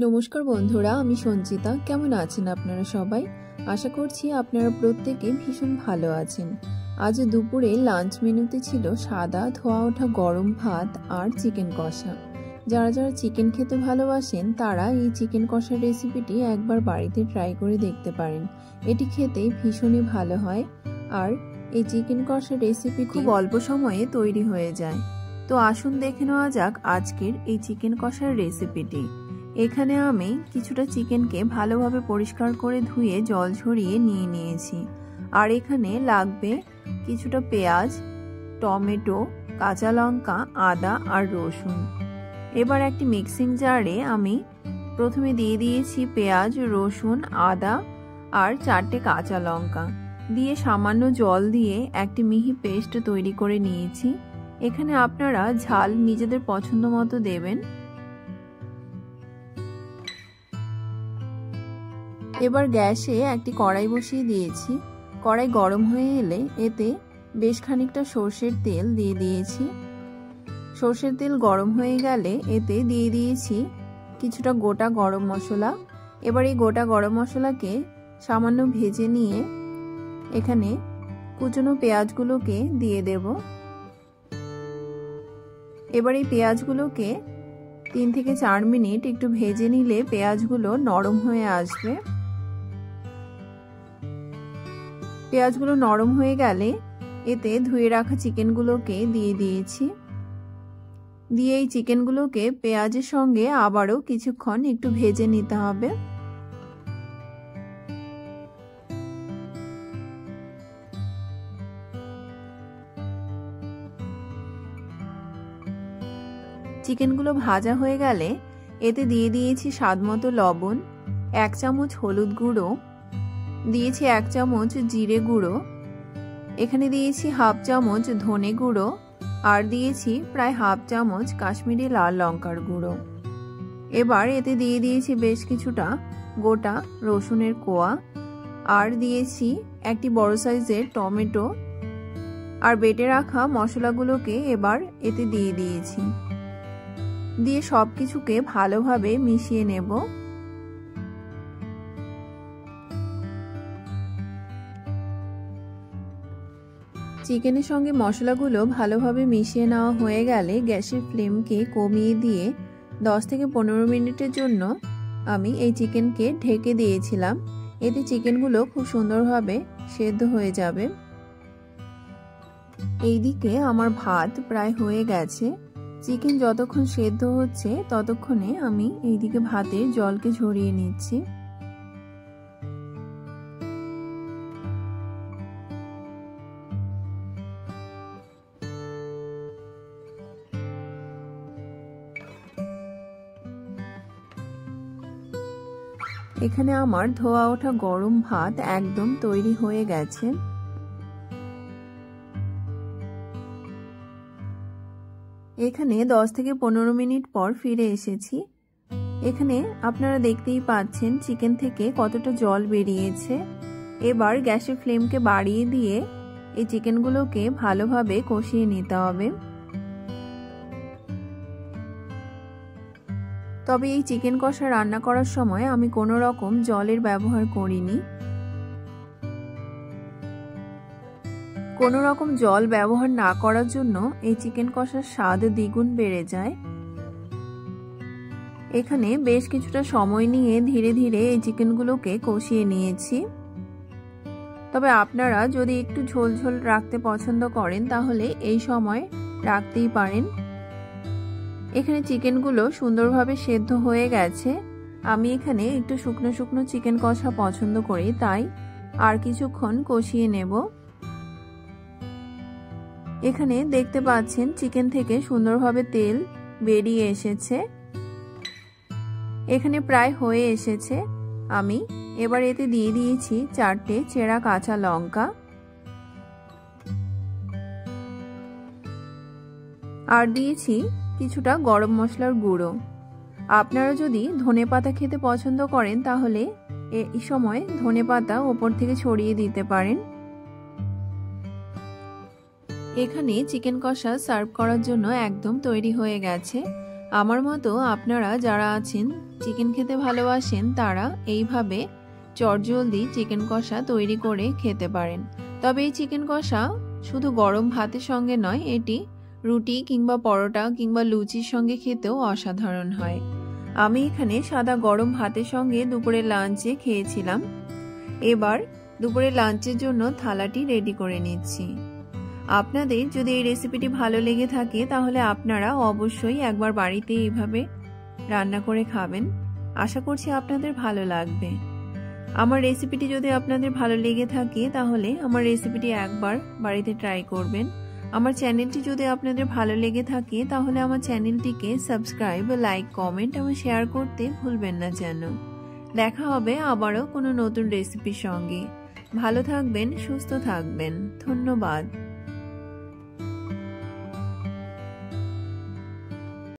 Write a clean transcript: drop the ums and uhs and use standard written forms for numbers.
নমস্কার বন্ধুরা, আমি সঞ্চিতা। কেমন আছেন আপনারা সবাই? আশা করছি আপনারা প্রত্যেকে ভীষণ ভালো আছেন। আজ দুপুরে লাঞ্চ মেনুতে ছিল সাদা ধোয়া ওঠা গরম ভাত আর চিকেন কষা। যারা যারা চিকেন খেতে ভালোবাসেন তারা এই চিকেন কষার রেসিপিটি একবার বাড়িতে ট্রাই করে দেখতে পারেন। এটি খেতে ভীষণই ভালো হয় আর এই চিকেন কষার রেসিপি খুব অল্প সময়ে তৈরি হয়ে যায়। তো আসুন দেখে নেওয়া যাক আজকের এই চিকেন কষার রেসিপিটি। এখানে আমি কিছুটা চিকেনকে ভালোভাবে পরিষ্কার করে ধুয়ে জল ঝরিয়ে নিয়ে নিয়েছি। আর এখানে লাগবে কিছুটা পেঁয়াজ, টমেটো, কাঁচা লঙ্কা, আদা আর রসুন। এবার একটি মিক্সিং জারে আমি প্রথমে দিয়ে দিয়েছি পেঁয়াজ, রসুন, আদা আর 4টে কাঁচা লঙ্কা দিয়ে সামান্য জল দিয়ে একটি মিহি পেস্ট তৈরি করে নিয়েছি। এখানে আপনারা ঝাল নিজেদের পছন্দ মতো দেবেন। এবার গ্যাসে একটি কড়াই বসিয়ে দিয়েছি। কড়াই গরম হয়ে এলে এতে বেশ খানিকটা সর্ষের তেল দিয়ে দিয়েছি। সর্ষের তেল গরম হয়ে গেলে এতে দিয়ে দিয়েছি কিছুটা গোটা গরম মশলা। এবার এই গোটা গরম মশলাকে সামান্য ভেজে নিয়ে এখানে কুচনো পেঁয়াজগুলোকে দিয়ে দেব। এবার এই পেঁয়াজগুলোকে 3 থেকে 4 মিনিট একটু ভেজে নিলে পেঁয়াজগুলো নরম হয়ে আসবে। পেঁয়াজগুলো নরম হয়ে গেলে এতে ধুয়ে রাখা চিকেনগুলোকে দিয়ে দিয়েছি। দিয়ে এই চিকেনগুলোকে পেঁয়াজের সঙ্গে আবারও কিছুক্ষণ একটু ভেজে নিতে হবে। চিকেনগুলো ভাজা হয়ে গেলে এতে দিয়ে দিয়েছি স্বাদমতো লবণ, 1 চামচ হলুদ গুঁড়ো, দিয়েছি 1 চামচ জিরে গুঁড়ো, এখানে দিয়েছি 1/2 চামচ ধনে গুঁড়ো আর দিয়েছি প্রায় 1/2 চামচ কাশ্মীরি লাল লঙ্কার গুঁড়ো। এবার এতে দিয়ে দিয়েছি বেশ কিছুটা গোটা রসুনের কোয়া আর দিয়েছি একটি বড় সাইজের টমেটো আর বেটে রাখা মশলাগুলোকে এবার এতে দিয়ে দিয়েছি। দিয়ে সবকিছুকে ভালোভাবে মিশিয়ে নেব। চিকেনের সঙ্গে মশলাগুলো ভালোভাবে মিশিয়ে নেওয়া হয়ে গেলে গ্যাসের ফ্লেমকে কমিয়ে দিয়ে 10 থেকে 15 মিনিটের জন্য আমি এই চিকেনকে ঢেকে দিয়েছিলাম। এতে চিকেনগুলো খুব সুন্দরভাবে সেদ্ধ হয়ে যাবে। এইদিকে আমার ভাত প্রায় হয়ে গেছে। চিকেন যতক্ষণ সেদ্ধ হচ্ছে ততক্ষণে আমি এইদিকে ভাতের জলকে ঝরিয়ে নিচ্ছি। এখানে আমার ধোয়া ওঠা গরম ভাত একদম তৈরি হয়ে গেছে। এখানে 10 থেকে 15 মিনিট পর ফিরে এসেছি। এখানে আপনারা দেখতেই পাচ্ছেন চিকেন থেকে কতটা জল বেরিয়েছে। এবার গ্যাসের ফ্লেমকে বাড়িয়ে দিয়ে এই চিকেনগুলোকে ভালোভাবে কষিয়ে নিতে হবে। তবে এই চিকেন কষা রান্না করার সময় আমি কোনো রকম জলের ব্যবহার করিনি। কোনো রকম জল ব্যবহার না করার জন্য এই চিকেন কষার স্বাদ দ্বিগুণ বেড়ে যায়। এখানে বেশ কিছুটা সময় নিয়ে ধীরে ধীরে এই চিকেনগুলোকে কষিয়ে নিয়েছি। তবে আপনারা যদি একটু ঝোল ঝোল রাখতে পছন্দ করেন তাহলে এই সময় রাখতেই পারেন। এখানে চিকেনগুলো সুন্দরভাবে সেদ্ধ হয়ে গেছে। আমি এখানে একটু শুকনো শুকনো চিকেন কষা পছন্দ করি, তাই আর কিছুক্ষণ কষিয়ে নেব। এখানে দেখতে পাচ্ছেন চিকেন থেকে সুন্দরভাবে তেল বেরিয়ে এসেছে। এখানে প্রায় হয়ে এসেছে। আমি এবার এতে দিয়ে দিয়েছি 4টে চেরা কাঁচা লঙ্কা আর দিয়েছি কিছুটা গরম মশলার গুঁড়ো। আপনারা যদি ধনেপাতা খেতে পছন্দ করেন তাহলে এই সময় ধনেপাতা ওপর থেকে ছড়িয়ে দিতে পারেন। এখানে চিকেন কষা সার্ভ করার জন্য একদম তৈরি হয়ে গেছে। আমার মতো আপনারা যারা আছেন চিকেন খেতে ভালোবাসেন তারা এইভাবে চটজলদি চিকেন কষা তৈরি করে খেতে পারেন। তবে এই চিকেন কষা শুধু গরম ভাতের সঙ্গে নয়, এটি রুটি কিংবা পরোটা কিংবা লুচির সঙ্গে খেতেও অসাধারণ হয়। আমি এখানে সাদা গরম ভাতের সঙ্গে দুপুরে লাঞ্চে খেয়েছিলাম। এবার দুপুরে লাঞ্চের জন্য থালাটি রেডি করে নিচ্ছি। আপনাদের যদি এই রেসিপিটি ভালো লেগে থাকে তাহলে আপনারা অবশ্যই একবার বাড়িতে এইভাবে রান্না করে খাবেন। আশা করছি আপনাদের ভালো লাগবে। আমার রেসিপিটি যদি আপনাদের ভালো লেগে থাকে তাহলে আমার রেসিপিটি একবার বাড়িতে ট্রাই করবেন। আমার চ্যানেলটি যদি আপনাদের ভালো লেগে থাকে তাহলে আমার চ্যানেলটিকে সাবস্ক্রাইব, লাইক, কমেন্ট এবং শেয়ার করতে ভুলবেন না যেন। দেখা হবে আবারও কোনো নতুন রেসিপির সঙ্গে। ভালো থাকবেন, সুস্থ থাকবেন। ধন্যবাদ।